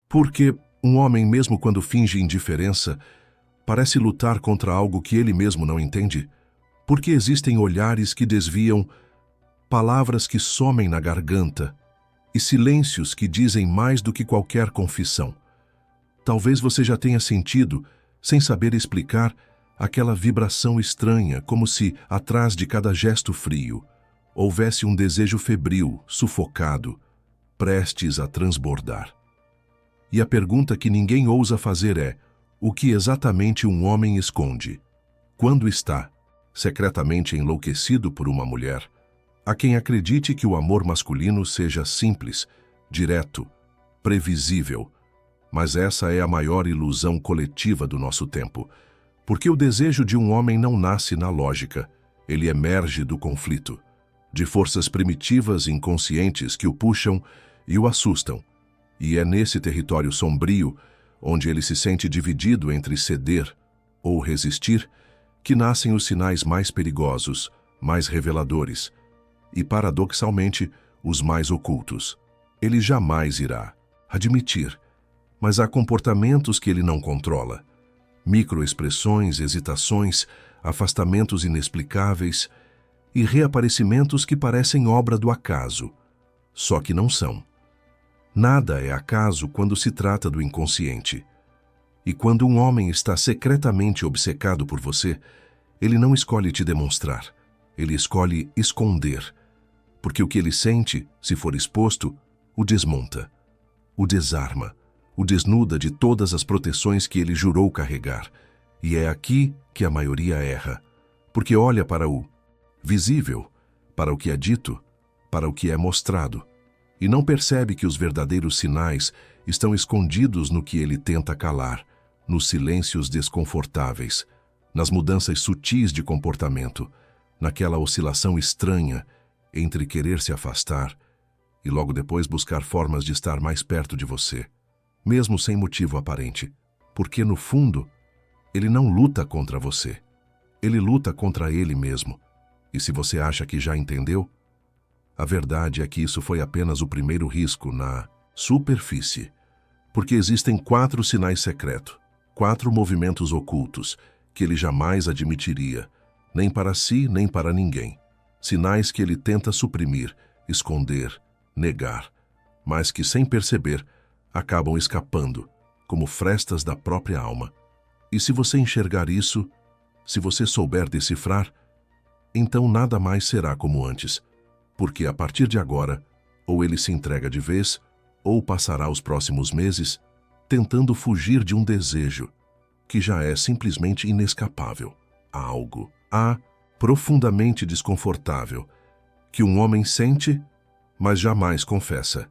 Porque um homem, mesmo quando finge indiferença, parece lutar contra algo que ele mesmo não entende? Porque existem olhares que desviam, palavras que somem na garganta e silêncios que dizem mais do que qualquer confissão. Talvez você já tenha sentido, sem saber explicar, aquela vibração estranha, como se, atrás de cada gesto frio, houvesse um desejo febril, sufocado, prestes a transbordar. E a pergunta que ninguém ousa fazer é: o que exatamente um homem esconde? Quando está, secretamente enlouquecido por uma mulher, há quem acredite que o amor masculino seja simples, direto, previsível. Mas essa é a maior ilusão coletiva do nosso tempo, porque o desejo de um homem não nasce na lógica, ele emerge do conflito, de forças primitivas e inconscientes que o puxam e o assustam. E é nesse território sombrio, onde ele se sente dividido entre ceder ou resistir, que nascem os sinais mais perigosos, mais reveladores e, paradoxalmente, os mais ocultos. Ele jamais irá admitir, mas há comportamentos que ele não controla. Microexpressões, hesitações, afastamentos inexplicáveis e reaparecimentos que parecem obra do acaso, só que não são. Nada é acaso quando se trata do inconsciente. E quando um homem está secretamente obcecado por você, ele não escolhe te demonstrar, ele escolhe esconder, porque o que ele sente, se for exposto, o desmonta, o desarma, o desnuda de todas as proteções que ele jurou carregar. E é aqui que a maioria erra, porque olha para o visível, para o que é dito, para o que é mostrado, e não percebe que os verdadeiros sinais estão escondidos no que ele tenta calar, nos silêncios desconfortáveis, nas mudanças sutis de comportamento, naquela oscilação estranha entre querer se afastar e logo depois buscar formas de estar mais perto de você, mesmo sem motivo aparente, porque no fundo, ele não luta contra você, ele luta contra ele mesmo. E se você acha que já entendeu, a verdade é que isso foi apenas o primeiro risco na superfície, porque existem 4 sinais secretos, 4 movimentos ocultos que ele jamais admitiria, nem para si, nem para ninguém. Sinais que ele tenta suprimir, esconder, negar, mas que, sem perceber, acabam escapando, como frestas da própria alma. E se você enxergar isso, se você souber decifrar, então nada mais será como antes, porque a partir de agora, ou ele se entrega de vez, ou passará os próximos meses tentando fugir de um desejo que já é simplesmente inescapável. Algo profundamente desconfortável que um homem sente, mas jamais confessa.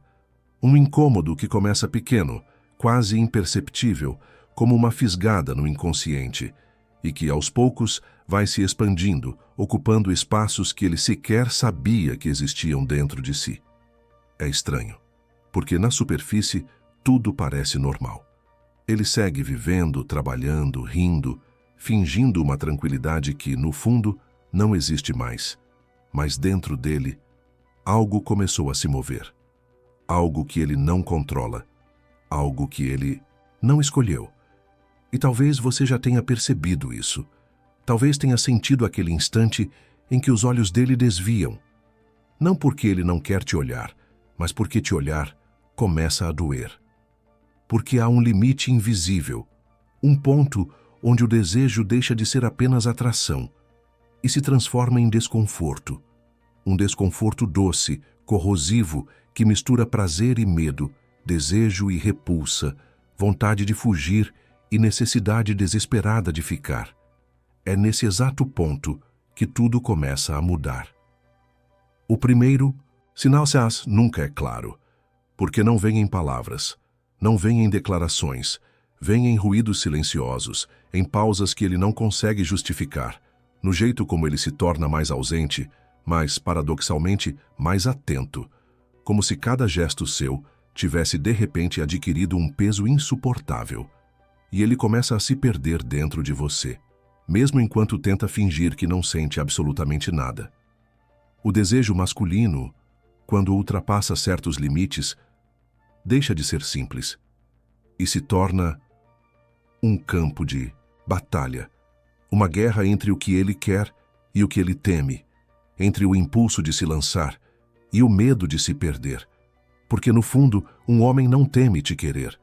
Um incômodo que começa pequeno, quase imperceptível, como uma fisgada no inconsciente, e que aos poucos vai se expandindo, ocupando espaços que ele sequer sabia que existiam dentro de si. É estranho, porque na superfície tudo parece normal. Ele segue vivendo, trabalhando, rindo, fingindo uma tranquilidade que, no fundo, não existe mais. Mas dentro dele, algo começou a se mover. Algo que ele não controla. Algo que ele não escolheu. E talvez você já tenha percebido isso. Talvez tenha sentido aquele instante em que os olhos dele desviam. Não porque ele não quer te olhar, mas porque te olhar começa a doer. Porque há um limite invisível, um ponto onde o desejo deixa de ser apenas atração e se transforma em desconforto. Um desconforto doce, corrosivo, que mistura prazer e medo, desejo e repulsa, vontade de fugir e necessidade desesperada de ficar. É nesse exato ponto que tudo começa a mudar. O primeiro, sinal nunca é claro, porque não vem em palavras, não vem em declarações, vem em ruídos silenciosos, em pausas que ele não consegue justificar, no jeito como ele se torna mais ausente, mas, paradoxalmente, mais atento, como se cada gesto seu tivesse de repente adquirido um peso insuportável, e ele começa a se perder dentro de você, mesmo enquanto tenta fingir que não sente absolutamente nada. O desejo masculino, quando ultrapassa certos limites, deixa de ser simples. e se torna um campo de batalha, uma guerra entre o que ele quer e o que ele teme, entre o impulso de se lançar e o medo de se perder. Porque, no fundo, um homem não teme te querer.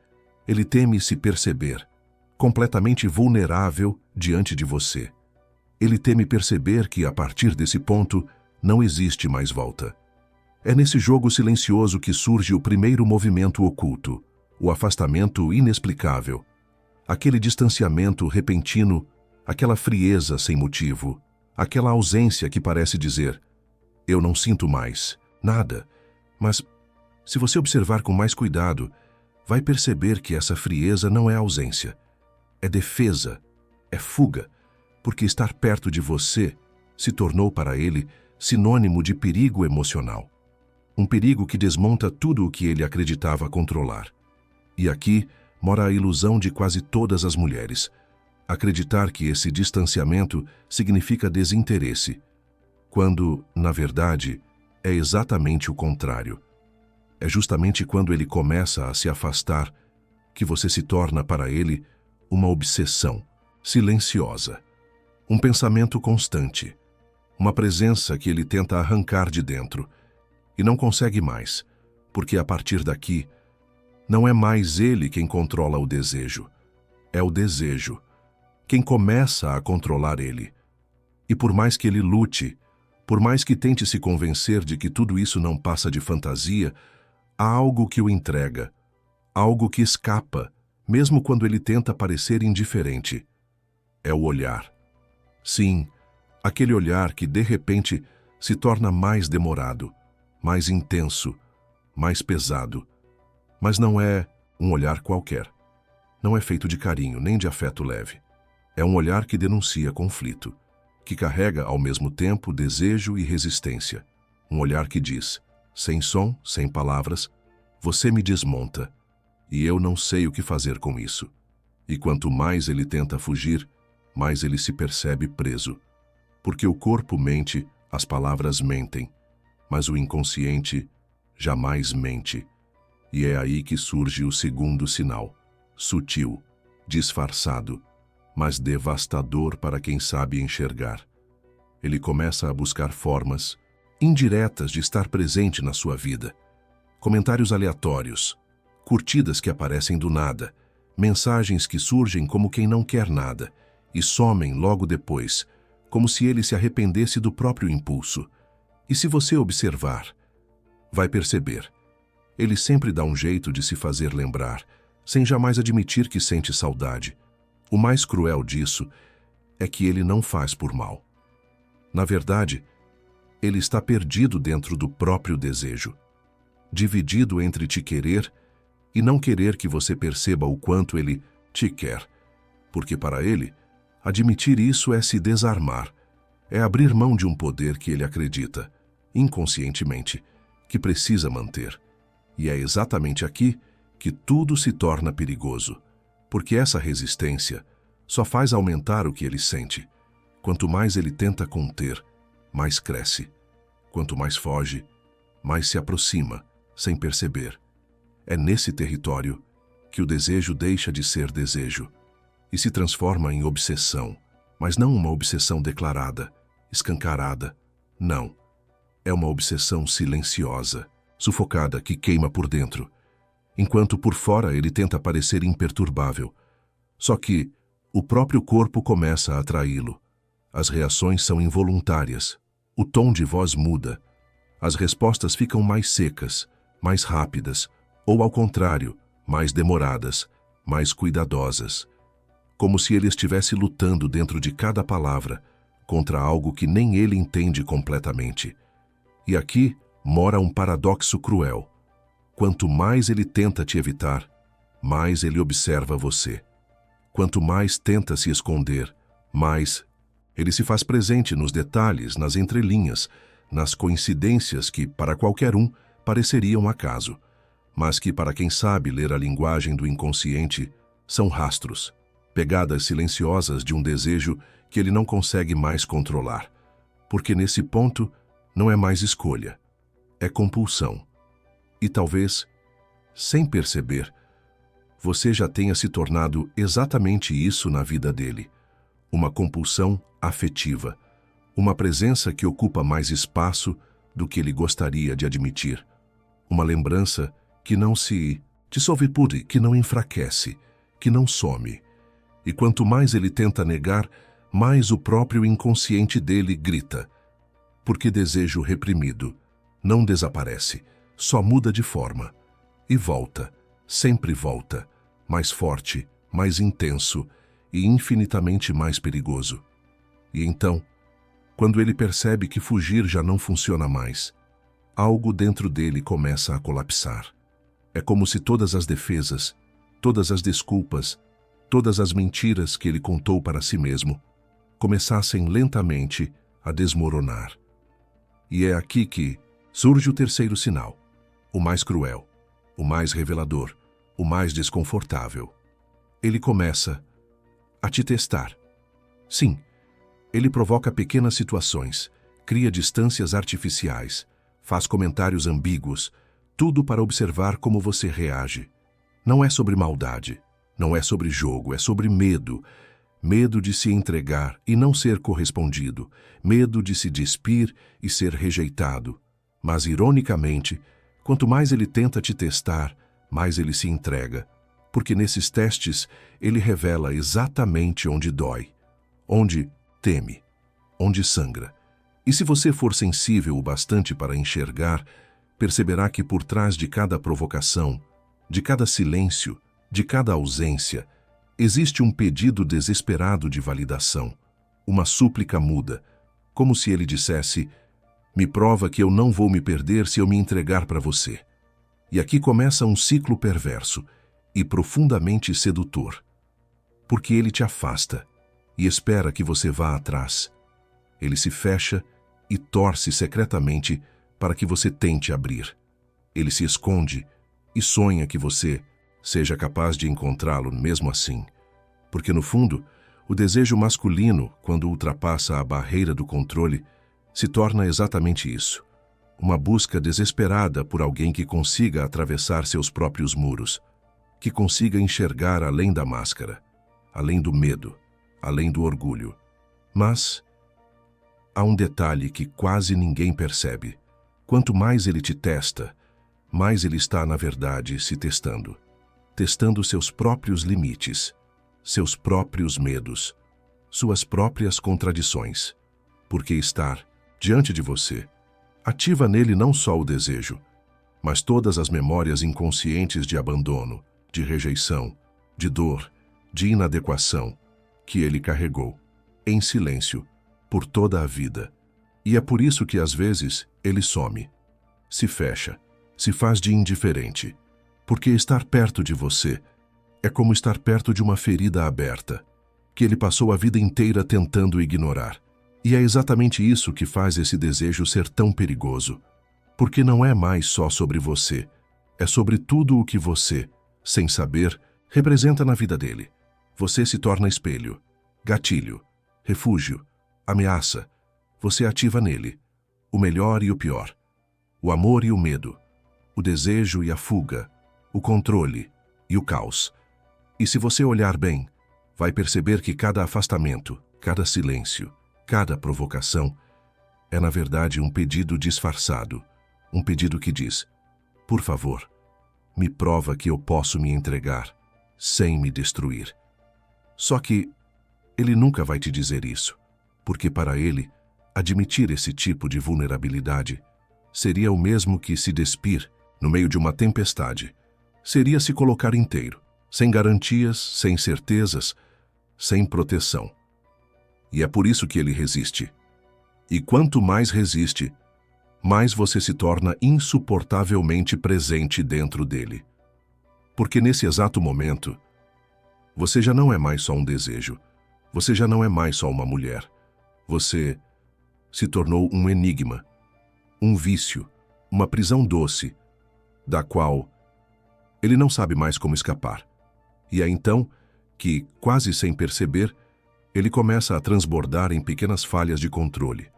Ele teme se perceber completamente vulnerável diante de você. Ele teme perceber que, a partir desse ponto, não existe mais volta. É nesse jogo silencioso que surge o primeiro movimento oculto, o afastamento inexplicável, aquele distanciamento repentino, aquela frieza sem motivo, aquela ausência que parece dizer: eu não sinto mais nada. Mas, se você observar com mais cuidado, vai perceber que essa frieza não é ausência, é defesa, é fuga, porque estar perto de você se tornou para ele sinônimo de perigo emocional. Um perigo que desmonta tudo o que ele acreditava controlar. E aqui mora a ilusão de quase todas as mulheres: acreditar que esse distanciamento significa desinteresse, quando, na verdade, é exatamente o contrário. É justamente quando ele começa a se afastar que você se torna para ele uma obsessão silenciosa, um pensamento constante, uma presença que ele tenta arrancar de dentro e não consegue mais, porque a partir daqui não é mais ele quem controla o desejo, é o desejo quem começa a controlar ele. E por mais que ele lute, por mais que tente se convencer de que tudo isso não passa de fantasia, há algo que o entrega, algo que escapa, mesmo quando ele tenta parecer indiferente. É o olhar. Sim, aquele olhar que de repente se torna mais demorado, mais intenso, mais pesado. Mas não é um olhar qualquer. Não é feito de carinho nem de afeto leve. É um olhar que denuncia conflito, que carrega ao mesmo tempo desejo e resistência. Um olhar que diz, sem som, sem palavras: você me desmonta, e eu não sei o que fazer com isso. E quanto mais ele tenta fugir, mais ele se percebe preso. Porque o corpo mente, as palavras mentem, mas o inconsciente jamais mente. E é aí que surge o segundo sinal, sutil, disfarçado, mas devastador para quem sabe enxergar. Ele começa a buscar formas indiretas de estar presente na sua vida. Comentários aleatórios, curtidas que aparecem do nada, mensagens que surgem como quem não quer nada e somem logo depois, como se ele se arrependesse do próprio impulso. E se você observar, vai perceber. Ele sempre dá um jeito de se fazer lembrar, sem jamais admitir que sente saudade. O mais cruel disso é que ele não faz por mal. Na verdade, ele está perdido dentro do próprio desejo, dividido entre te querer e não querer que você perceba o quanto ele te quer. Porque para ele, admitir isso é se desarmar, é abrir mão de um poder que ele acredita, inconscientemente, que precisa manter. E é exatamente aqui que tudo se torna perigoso, porque essa resistência só faz aumentar o que ele sente. Quanto mais ele tenta conter, mais cresce. Quanto mais foge, mais se aproxima, sem perceber. É nesse território que o desejo deixa de ser desejo e se transforma em obsessão, mas não uma obsessão declarada, escancarada. Não. É uma obsessão silenciosa, sufocada, que queima por dentro, enquanto por fora ele tenta parecer imperturbável. Só que o próprio corpo começa a atraí-lo. As reações são involuntárias, o tom de voz muda, as respostas ficam mais secas, mais rápidas, ou ao contrário, mais demoradas, mais cuidadosas, como se ele estivesse lutando dentro de cada palavra contra algo que nem ele entende completamente. E aqui mora um paradoxo cruel. Quanto mais ele tenta te evitar, mais ele observa você. Quanto mais tenta se esconder, mais ele se faz presente nos detalhes, nas entrelinhas, nas coincidências que, para qualquer um, pareceriam acaso, mas que, para quem sabe ler a linguagem do inconsciente, são rastros, pegadas silenciosas de um desejo que ele não consegue mais controlar, porque nesse ponto não é mais escolha, é compulsão. E talvez, sem perceber, você já tenha se tornado exatamente isso na vida dele. Uma compulsão afetiva. Uma presença que ocupa mais espaço do que ele gostaria de admitir. Uma lembrança que não se dissolve, que não enfraquece, que não some. E quanto mais ele tenta negar, mais o próprio inconsciente dele grita. Porque desejo reprimido não desaparece, só muda de forma. E volta, sempre volta, mais forte, mais intenso e infinitamente mais perigoso. E então, quando ele percebe que fugir já não funciona mais, algo dentro dele começa a colapsar. É como se todas as defesas, todas as desculpas, todas as mentiras que ele contou para si mesmo começassem lentamente a desmoronar. E é aqui que surge o terceiro sinal, o mais cruel, o mais revelador, o mais desconfortável. Ele começa a te testar. Sim, ele provoca pequenas situações, cria distâncias artificiais, faz comentários ambíguos, tudo para observar como você reage. Não é sobre maldade, não é sobre jogo, é sobre medo. Medo de se entregar e não ser correspondido, medo de se despir e ser rejeitado. Mas, ironicamente, quanto mais ele tenta te testar, mais ele se entrega, porque nesses testes ele revela exatamente onde dói, onde teme, onde sangra. E se você for sensível o bastante para enxergar, perceberá que por trás de cada provocação, de cada silêncio, de cada ausência, existe um pedido desesperado de validação, uma súplica muda, como se ele dissesse: me prova que eu não vou me perder se eu me entregar para você. E aqui começa um ciclo perverso e profundamente sedutor, porque ele te afasta e espera que você vá atrás. Ele se fecha e torce secretamente para que você tente abrir. Ele se esconde e sonha que você seja capaz de encontrá-lo mesmo assim. Porque, no fundo, o desejo masculino, quando ultrapassa a barreira do controle, se torna exatamente isso. Uma busca desesperada por alguém que consiga atravessar seus próprios muros, que consiga enxergar além da máscara, além do medo, além do orgulho. Mas há um detalhe que quase ninguém percebe. Quanto mais ele te testa, mais ele está, na verdade, se testando. Testando seus próprios limites, seus próprios medos, suas próprias contradições. Porque estar diante de você ativa nele não só o desejo, mas todas as memórias inconscientes de abandono, de rejeição, de dor, de inadequação que ele carregou, em silêncio, por toda a vida. E é por isso que às vezes ele some, se fecha, se faz de indiferente, porque estar perto de você é como estar perto de uma ferida aberta, que ele passou a vida inteira tentando ignorar. E é exatamente isso que faz esse desejo ser tão perigoso, porque não é mais só sobre você, é sobre tudo o que você, sem saber, representa na vida dele. Você se torna espelho, gatilho, refúgio, ameaça. Você ativa nele o melhor e o pior, o amor e o medo, o desejo e a fuga, o controle e o caos. E se você olhar bem, vai perceber que cada afastamento, cada silêncio, cada provocação é, na verdade, um pedido disfarçado, um pedido que diz: por favor, me prova que eu posso me entregar sem me destruir. Só que ele nunca vai te dizer isso, porque para ele, admitir esse tipo de vulnerabilidade seria o mesmo que se despir no meio de uma tempestade. Seria se colocar inteiro, sem garantias, sem certezas, sem proteção. E é por isso que ele resiste. E quanto mais resiste, mais você se torna insuportavelmente presente dentro dele. Porque nesse exato momento, você já não é mais só um desejo, você já não é mais só uma mulher. Você se tornou um enigma, um vício, uma prisão doce, da qual ele não sabe mais como escapar. E é então que, quase sem perceber, ele começa a transbordar em pequenas falhas de controle.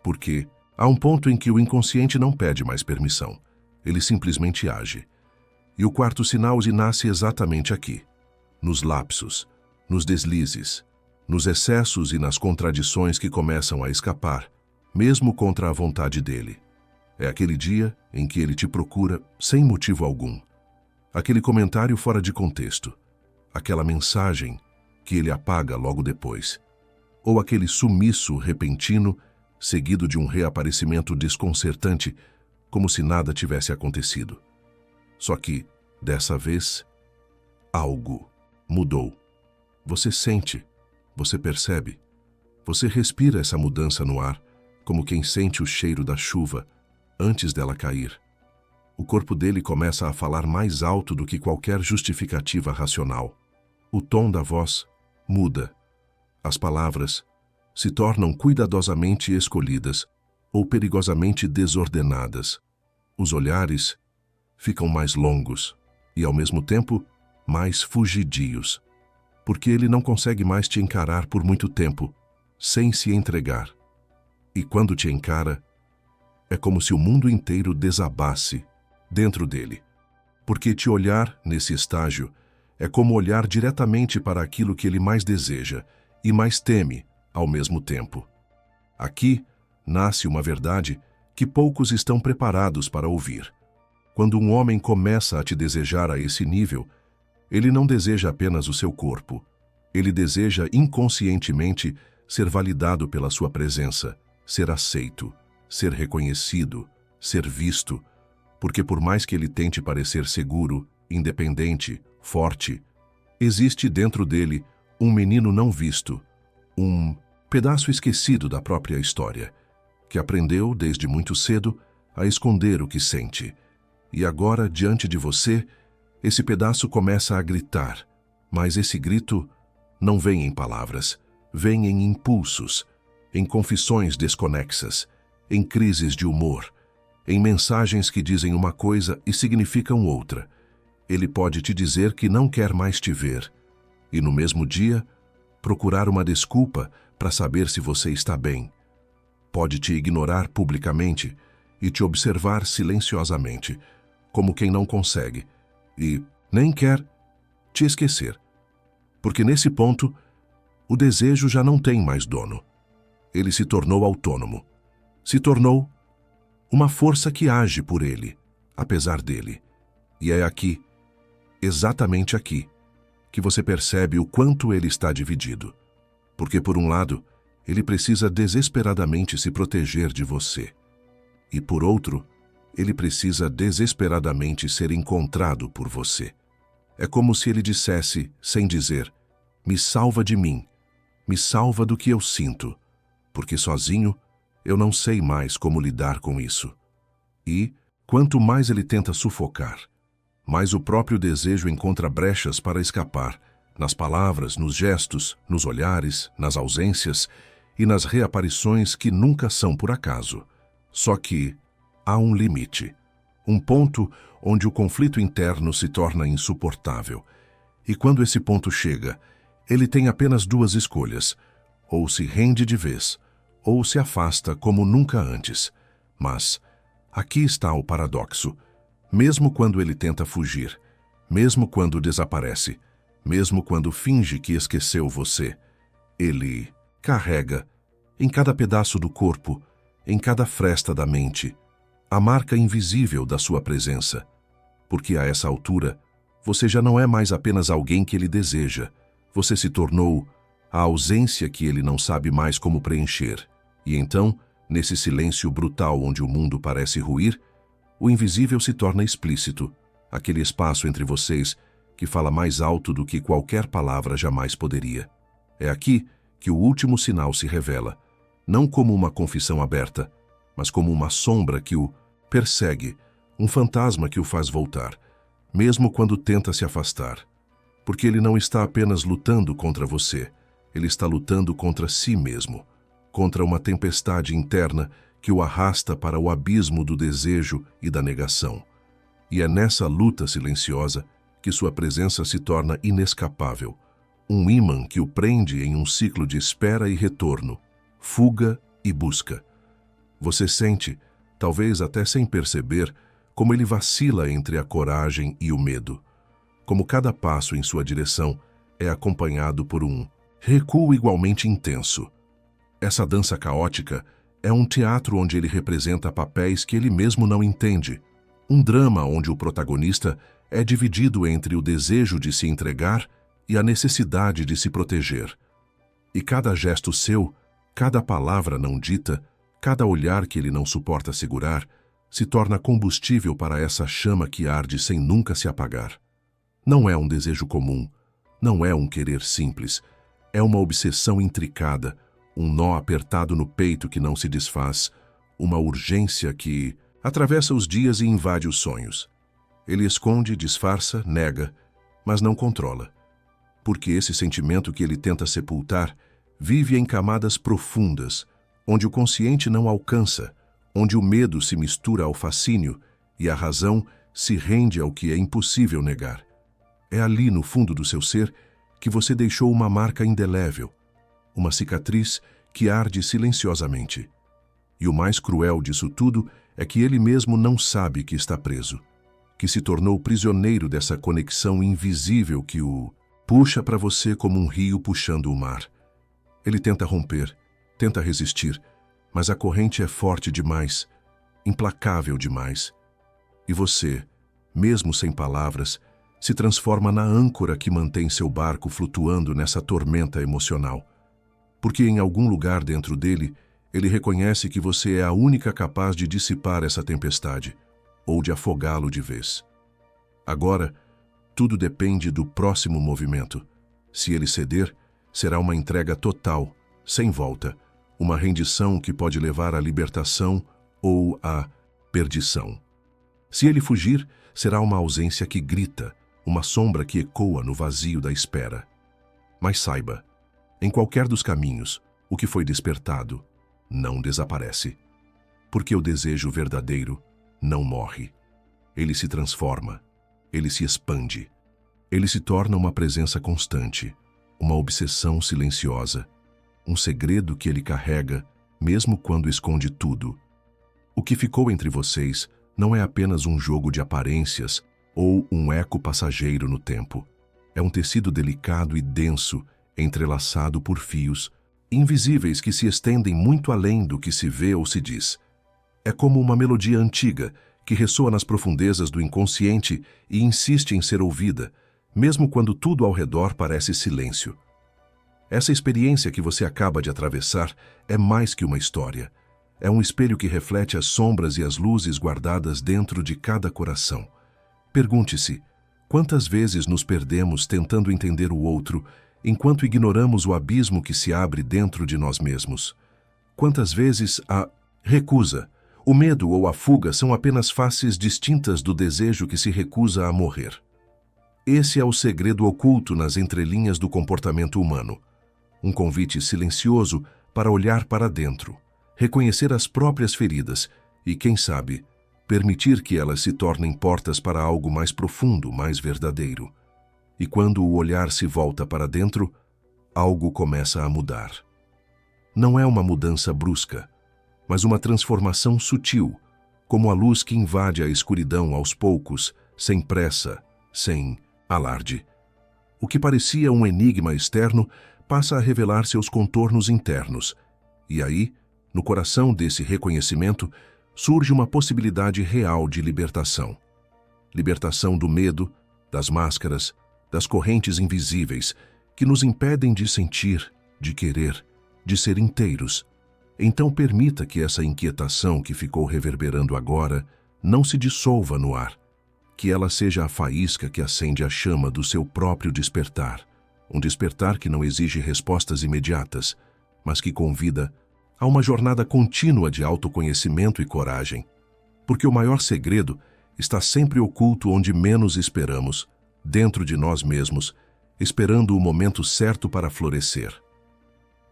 Porque há um ponto em que o inconsciente não pede mais permissão, ele simplesmente age. E o quarto sinal nasce exatamente aqui, nos lapsos, nos deslizes, nos excessos e nas contradições que começam a escapar, mesmo contra a vontade dele. É aquele dia em que ele te procura sem motivo algum. Aquele comentário fora de contexto. Aquela mensagem que ele apaga logo depois. Ou aquele sumiço repentino, seguido de um reaparecimento desconcertante, como se nada tivesse acontecido. Só que, dessa vez, algo mudou. Você sente, você percebe, você respira essa mudança no ar, como quem sente o cheiro da chuva antes dela cair. O corpo dele começa a falar mais alto do que qualquer justificativa racional. O tom da voz muda. As palavras se tornam cuidadosamente escolhidas ou perigosamente desordenadas. Os olhares ficam mais longos e, ao mesmo tempo, mais fugidios, porque ele não consegue mais te encarar por muito tempo, sem se entregar. E quando te encara, é como se o mundo inteiro desabasse dentro dele, porque te olhar nesse estágio é como olhar diretamente para aquilo que ele mais deseja e mais teme ao mesmo tempo. Aqui nasce uma verdade que poucos estão preparados para ouvir. Quando um homem começa a te desejar a esse nível, ele não deseja apenas o seu corpo. Ele deseja inconscientemente ser validado pela sua presença, ser aceito, ser reconhecido, ser visto, porque por mais que ele tente parecer seguro, independente, forte, existe dentro dele um menino não visto, um pedaço esquecido da própria história, que aprendeu desde muito cedo a esconder o que sente. E agora, diante de você, esse pedaço começa a gritar, mas esse grito não vem em palavras, vem em impulsos, em confissões desconexas, em crises de humor, em mensagens que dizem uma coisa e significam outra. Ele pode te dizer que não quer mais te ver, e no mesmo dia, procurar uma desculpa para saber se você está bem. Pode te ignorar publicamente e te observar silenciosamente, como quem não consegue, e nem quer te esquecer. Porque nesse ponto, o desejo já não tem mais dono. Ele se tornou autônomo. Se tornou uma força que age por ele, apesar dele. E é aqui, exatamente aqui, que você percebe o quanto ele está dividido. Porque, por um lado, ele precisa desesperadamente se proteger de você. E, por outro, ele precisa desesperadamente ser encontrado por você. É como se ele dissesse, sem dizer, me salva de mim, me salva do que eu sinto, porque sozinho eu não sei mais como lidar com isso. E, quanto mais ele tenta sufocar, mais o próprio desejo encontra brechas para escapar, nas palavras, nos gestos, nos olhares, nas ausências e nas reaparições que nunca são por acaso. Só que há um limite, um ponto onde o conflito interno se torna insuportável. E quando esse ponto chega, ele tem apenas duas escolhas: ou se rende de vez, ou se afasta como nunca antes. Mas aqui está o paradoxo. Mesmo quando ele tenta fugir, mesmo quando desaparece, mesmo quando finge que esqueceu você, ele carrega, em cada pedaço do corpo, em cada fresta da mente, a marca invisível da sua presença. Porque a essa altura, você já não é mais apenas alguém que ele deseja. Você se tornou a ausência que ele não sabe mais como preencher. E então, nesse silêncio brutal onde o mundo parece ruir, o invisível se torna explícito, aquele espaço entre vocês que fala mais alto do que qualquer palavra jamais poderia. É aqui que o último sinal se revela, não como uma confissão aberta, mas como uma sombra que o persegue, um fantasma que o faz voltar, mesmo quando tenta se afastar. Porque ele não está apenas lutando contra você, ele está lutando contra si mesmo, contra uma tempestade interna que o arrasta para o abismo do desejo e da negação. E é nessa luta silenciosa que sua presença se torna inescapável, um ímã que o prende em um ciclo de espera e retorno, fuga e busca. Você sente, talvez até sem perceber, como ele vacila entre a coragem e o medo, como cada passo em sua direção é acompanhado por um recuo igualmente intenso. Essa dança caótica é um teatro onde ele representa papéis que ele mesmo não entende, um drama onde o protagonista é dividido entre o desejo de se entregar e a necessidade de se proteger. E cada gesto seu, cada palavra não dita, cada olhar que ele não suporta segurar, se torna combustível para essa chama que arde sem nunca se apagar. Não é um desejo comum, não é um querer simples, é uma obsessão intricada, um nó apertado no peito que não se desfaz, uma urgência que atravessa os dias e invade os sonhos. Ele esconde, disfarça, nega, mas não controla. Porque esse sentimento que ele tenta sepultar vive em camadas profundas, onde o consciente não alcança, onde o medo se mistura ao fascínio e a razão se rende ao que é impossível negar. É ali, no fundo do seu ser, que você deixou uma marca indelével, uma cicatriz que arde silenciosamente. E o mais cruel disso tudo é que ele mesmo não sabe que está preso, que se tornou prisioneiro dessa conexão invisível que o puxa para você como um rio puxando o mar. Ele tenta romper, tenta resistir, mas a corrente é forte demais, implacável demais. E você, mesmo sem palavras, se transforma na âncora que mantém seu barco flutuando nessa tormenta emocional. Porque em algum lugar dentro dele, ele reconhece que você é a única capaz de dissipar essa tempestade, ou de afogá-lo de vez. Agora, tudo depende do próximo movimento. Se ele ceder, será uma entrega total, sem volta, uma rendição que pode levar à libertação ou à perdição. Se ele fugir, será uma ausência que grita, uma sombra que ecoa no vazio da espera. Mas saiba, em qualquer dos caminhos, o que foi despertado não desaparece. Porque o desejo verdadeiro não morre. Ele se transforma, ele se expande. Ele se torna uma presença constante, uma obsessão silenciosa, um segredo que ele carrega, mesmo quando esconde tudo. O que ficou entre vocês não é apenas um jogo de aparências ou um eco passageiro no tempo. É um tecido delicado e denso, entrelaçado por fios, invisíveis que se estendem muito além do que se vê ou se diz. É como uma melodia antiga que ressoa nas profundezas do inconsciente e insiste em ser ouvida, mesmo quando tudo ao redor parece silêncio. Essa experiência que você acaba de atravessar é mais que uma história. É um espelho que reflete as sombras e as luzes guardadas dentro de cada coração. Pergunte-se, quantas vezes nos perdemos tentando entender o outro, enquanto ignoramos o abismo que se abre dentro de nós mesmos? Quantas vezes a recusa, o medo ou a fuga são apenas faces distintas do desejo que se recusa a morrer? Esse é o segredo oculto nas entrelinhas do comportamento humano. Um convite silencioso para olhar para dentro, reconhecer as próprias feridas e, quem sabe, permitir que elas se tornem portas para algo mais profundo, mais verdadeiro. E quando o olhar se volta para dentro, algo começa a mudar. Não é uma mudança brusca, mas uma transformação sutil, como a luz que invade a escuridão aos poucos, sem pressa, sem alarde. O que parecia um enigma externo passa a revelar seus contornos internos, e aí, no coração desse reconhecimento, surge uma possibilidade real de libertação. Libertação do medo, das máscaras, das correntes invisíveis que nos impedem de sentir, de querer, de ser inteiros. Então permita que essa inquietação que ficou reverberando agora não se dissolva no ar, que ela seja a faísca que acende a chama do seu próprio despertar, um despertar que não exige respostas imediatas, mas que convida a uma jornada contínua de autoconhecimento e coragem, porque o maior segredo está sempre oculto onde menos esperamos, dentro de nós mesmos, esperando o momento certo para florescer.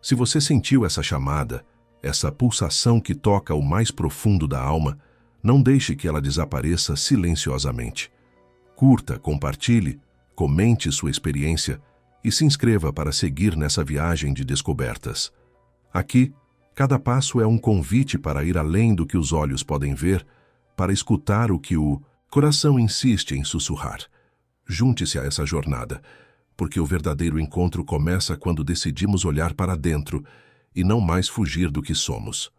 Se você sentiu essa chamada, essa pulsação que toca o mais profundo da alma, não deixe que ela desapareça silenciosamente. Curta, compartilhe, comente sua experiência e se inscreva para seguir nessa viagem de descobertas. Aqui, cada passo é um convite para ir além do que os olhos podem ver, para escutar o que o coração insiste em sussurrar. Junte-se a essa jornada, porque o verdadeiro encontro começa quando decidimos olhar para dentro e não mais fugir do que somos.